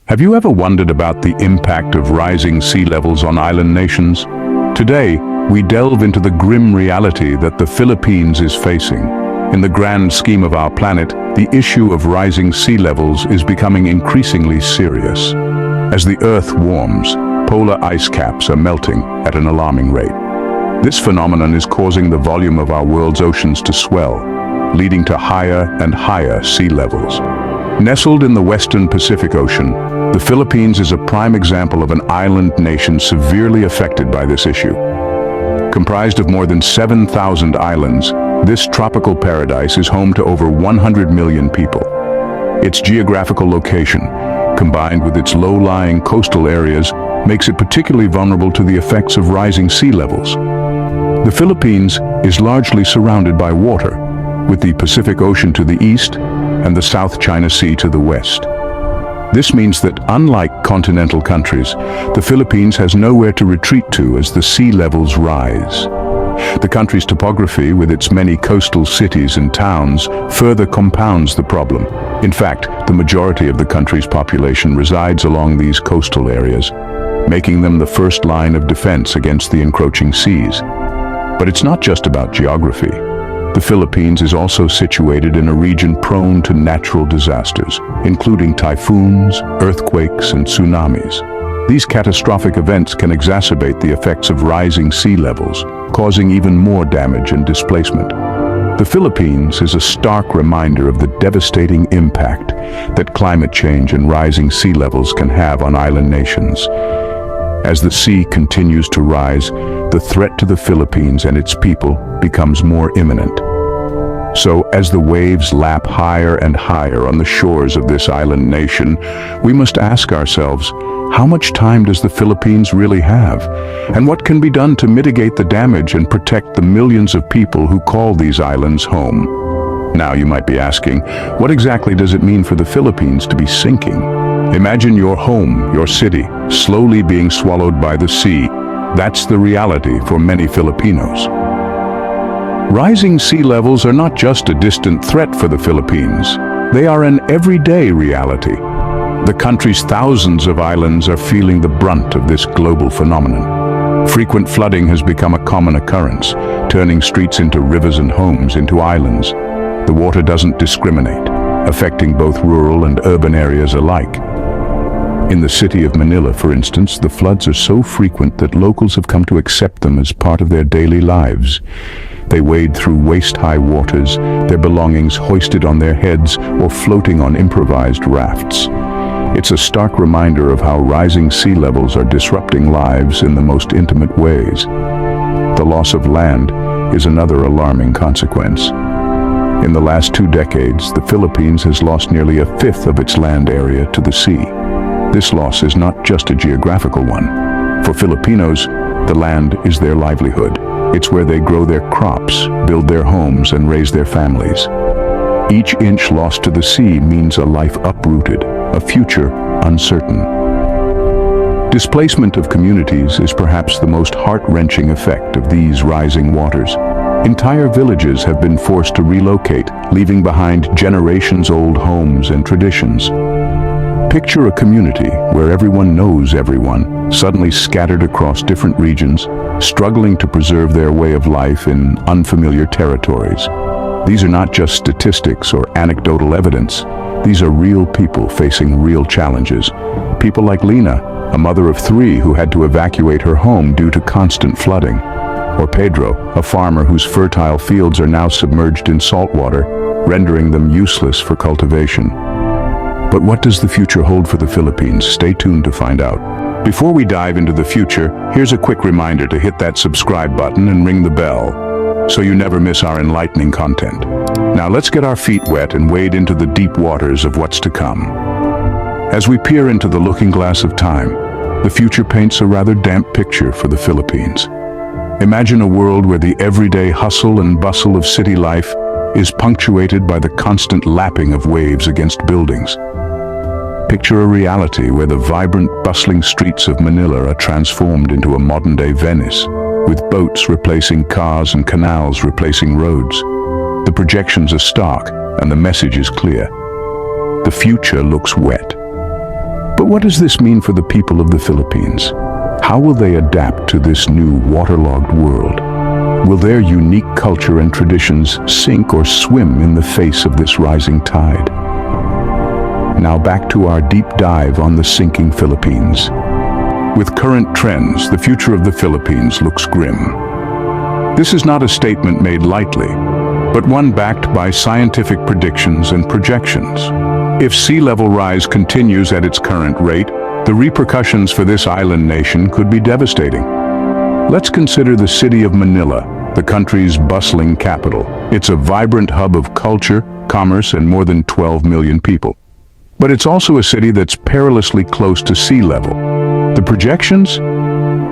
Have you ever wondered about the impact of rising sea levels on island nations? Today, we delve into the grim reality that the Philippines is facing. In the grand scheme of our planet, the issue of rising sea levels is becoming increasingly serious. As the Earth warms, polar ice caps are melting at an alarming rate. This phenomenon is causing the volume of our world's oceans to swell, leading to higher and higher sea levels. Nestled in the western Pacific Ocean, the Philippines is a prime example of an island nation severely affected by this issue. Comprised of more than 7,000 islands, this tropical paradise is home to over 100 million people. Its geographical location, combined with its low-lying coastal areas, makes it particularly vulnerable to the effects of rising sea levels. The Philippines is largely surrounded by water, with the Pacific Ocean to the east and the South China Sea to the west. This means that, unlike continental countries, the Philippines has nowhere to retreat to as the sea levels rise. The country's topography, with its many coastal cities and towns, further compounds the problem. In fact, the majority of the country's population resides along these coastal areas, making them the first line of defense against the encroaching seas. But it's not just about geography. The Philippines is also situated in a region prone to natural disasters, including typhoons, earthquakes, and tsunamis. These catastrophic events can exacerbate the effects of rising sea levels, causing even more damage and displacement. The Philippines is a stark reminder of the devastating impact that climate change and rising sea levels can have on island nations. As the sea continues to rise, the threat to the Philippines and its people becomes more imminent. So, as the waves lap higher and higher on the shores of this island nation, we must ask ourselves, how much time does the Philippines really have? And what can be done to mitigate the damage and protect the millions of people who call these islands home? Now you might be asking, what exactly does it mean for the Philippines to be sinking? Imagine your home, your city, slowly being swallowed by the sea. That's the reality for many Filipinos. Rising sea levels are not just a distant threat for the Philippines. They are an everyday reality. The country's thousands of islands are feeling the brunt of this global phenomenon. Frequent flooding has become a common occurrence, turning streets into rivers and homes into islands. The water doesn't discriminate, affecting both rural and urban areas alike. In the city of Manila, for instance, the floods are so frequent that locals have come to accept them as part of their daily lives. They wade through waist-high waters, their belongings hoisted on their heads or floating on improvised rafts. It's a stark reminder of how rising sea levels are disrupting lives in the most intimate ways. The loss of land is another alarming consequence. In the last 2 decades, the Philippines has lost nearly a fifth of its land area to the sea. This loss is not just a geographical one. For Filipinos, the land is their livelihood. It's where they grow their crops, build their homes, and raise their families. Each inch lost to the sea means a life uprooted, a future uncertain. Displacement of communities is perhaps the most heart-wrenching effect of these rising waters. Entire villages have been forced to relocate, leaving behind generations-old homes and traditions. Picture a community where everyone knows everyone, suddenly scattered across different regions, struggling to preserve their way of life in unfamiliar territories. These are not just statistics or anecdotal evidence. These are real people facing real challenges. People like Lena, a mother of 3 who had to evacuate her home due to constant flooding. Or Pedro, a farmer whose fertile fields are now submerged in salt water, rendering them useless for cultivation. But what does the future hold for the Philippines? Stay tuned to find out. Before we dive into the future, here's a quick reminder to hit that subscribe button and ring the bell, so you never miss our enlightening content. Now let's get our feet wet and wade into the deep waters of what's to come. As we peer into the looking glass of time, the future paints a rather damp picture for the Philippines. Imagine a world where the everyday hustle and bustle of city life is punctuated by the constant lapping of waves against buildings. Picture a reality where the vibrant, bustling streets of Manila are transformed into a modern-day Venice, with boats replacing cars and canals replacing roads. The projections are stark, and the message is clear. The future looks wet. But what does this mean for the people of the Philippines? How will they adapt to this new waterlogged world? Will their unique culture and traditions sink or swim in the face of this rising tide? Now back to our deep dive on the sinking Philippines. With current trends, the future of the Philippines looks grim. This is not a statement made lightly, but one backed by scientific predictions and projections. If sea level rise continues at its current rate, the repercussions for this island nation could be devastating. Let's consider the city of Manila, the country's bustling capital. It's a vibrant hub of culture, commerce, and more than 12 million people. But it's also a city that's perilously close to sea level. The projections?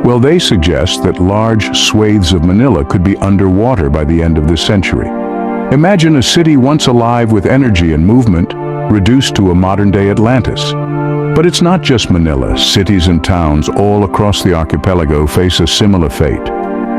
Well, they suggest that large swathes of Manila could be underwater by the end of this century. Imagine a city once alive with energy and movement, reduced to a modern-day Atlantis. But it's not just Manila. Cities and towns all across the archipelago face a similar fate.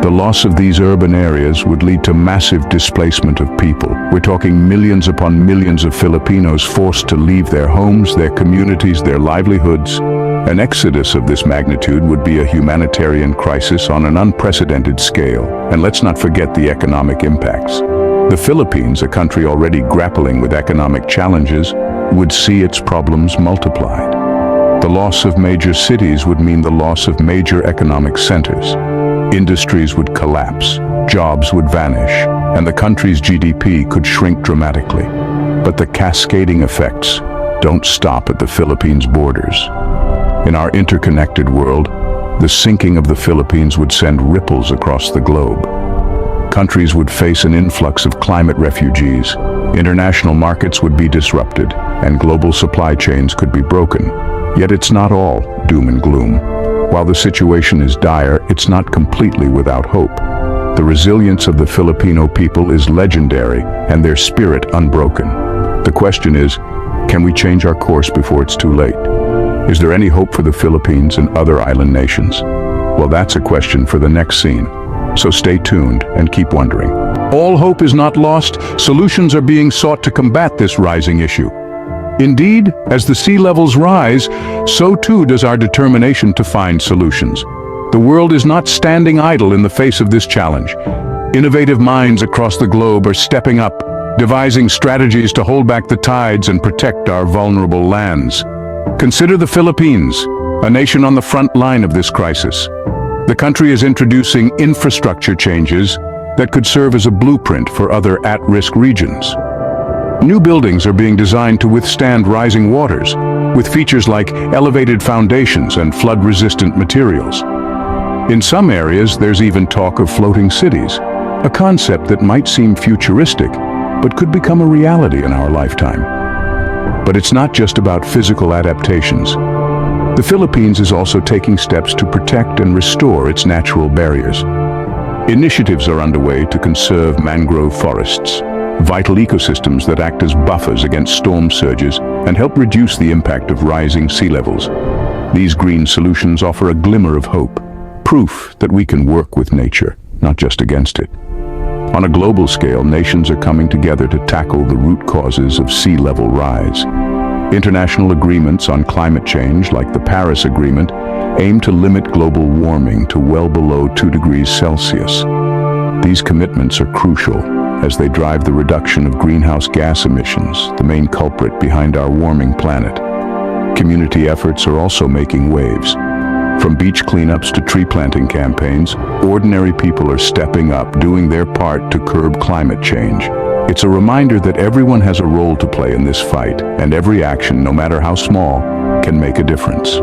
The loss of these urban areas would lead to massive displacement of people. We're talking millions upon millions of Filipinos forced to leave their homes, their communities, their livelihoods. An exodus of this magnitude would be a humanitarian crisis on an unprecedented scale. And let's not forget the economic impacts. The Philippines, a country already grappling with economic challenges, would see its problems multiplied. The loss of major cities would mean the loss of major economic centers. Industries would collapse, jobs would vanish, and the country's GDP could shrink dramatically. But the cascading effects don't stop at the Philippines' borders. In our interconnected world, the sinking of the Philippines would send ripples across the globe. Countries would face an influx of climate refugees, international markets would be disrupted, and global supply chains could be broken. Yet it's not all doom and gloom. While the situation is dire, it's not completely without hope. The resilience of the Filipino people is legendary and their spirit unbroken. The question is, can we change our course before it's too late? Is there any hope for the Philippines and other island nations? Well, that's a question for the next scene. So stay tuned and keep wondering. All hope is not lost. Solutions are being sought to combat this rising issue. Indeed, as the sea levels rise, so too does our determination to find solutions. The world is not standing idle in the face of this challenge. Innovative minds across the globe are stepping up, devising strategies to hold back the tides and protect our vulnerable lands. Consider the Philippines, a nation on the front line of this crisis. The country is introducing infrastructure changes that could serve as a blueprint for other at-risk regions. New buildings are being designed to withstand rising waters, with features like elevated foundations and flood-resistant materials. In some areas, there's even talk of floating cities, a concept that might seem futuristic, but could become a reality in our lifetime. But it's not just about physical adaptations. The Philippines is also taking steps to protect and restore its natural barriers. Initiatives are underway to conserve mangrove forests, vital ecosystems that act as buffers against storm surges and help reduce the impact of rising sea levels. These green solutions offer a glimmer of hope, proof that we can work with nature, not just against it. On a global scale, nations are coming together to tackle the root causes of sea level rise. International agreements on climate change, like the Paris Agreement, aim to limit global warming to well below 2 degrees Celsius. These commitments are crucial as they drive the reduction of greenhouse gas emissions, the main culprit behind our warming planet. Community efforts are also making waves. From beach cleanups to tree planting campaigns, ordinary people are stepping up, doing their part to curb climate change. It's a reminder that everyone has a role to play in this fight, and every action, no matter how small, can make a difference.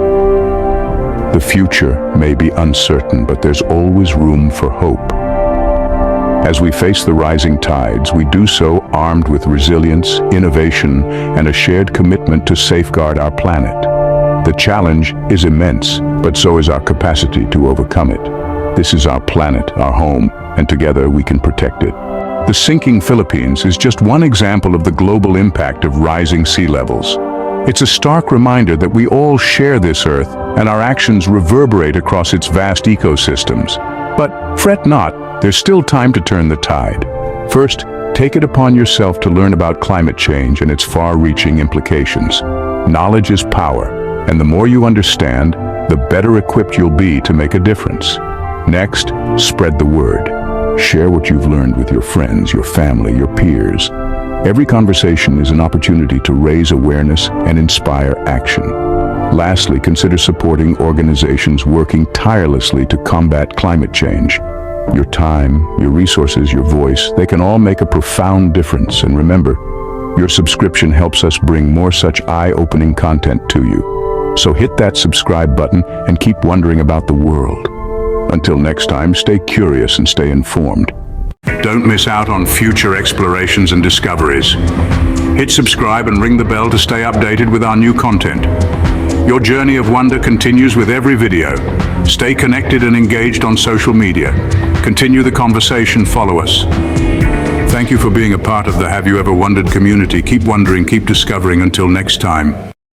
The future may be uncertain, but there's always room for hope. As we face the rising tides, we do so armed with resilience, innovation, and a shared commitment to safeguard our planet. The challenge is immense, but so is our capacity to overcome it. This is our planet, our home, and together we can protect it. The sinking Philippines is just one example of the global impact of rising sea levels. It's a stark reminder that we all share this earth, and our actions reverberate across its vast ecosystems. But fret not, there's still time to turn the tide. First, take it upon yourself to learn about climate change and its far-reaching implications. Knowledge is power, And the more you understand, the better equipped you'll be to make a difference. Next, spread the word. Share what you've learned with your friends, your family, your peers. Every conversation is an opportunity to raise awareness and inspire action. Lastly, consider supporting organizations working tirelessly to combat climate change. Your time, your resources, your voice, they can all make a profound difference. And remember, your subscription helps us bring more such eye-opening content to you. So hit that subscribe button and keep wondering about the world. Until next time, stay curious and stay informed. Don't miss out on future explorations and discoveries. Hit subscribe and ring the bell to stay updated with our new content. Your journey of wonder continues with every video. Stay connected and engaged on social media. Continue the conversation, follow us. Thank you for being a part of the Have You Ever Wondered community. Keep wondering, keep discovering. Until next time.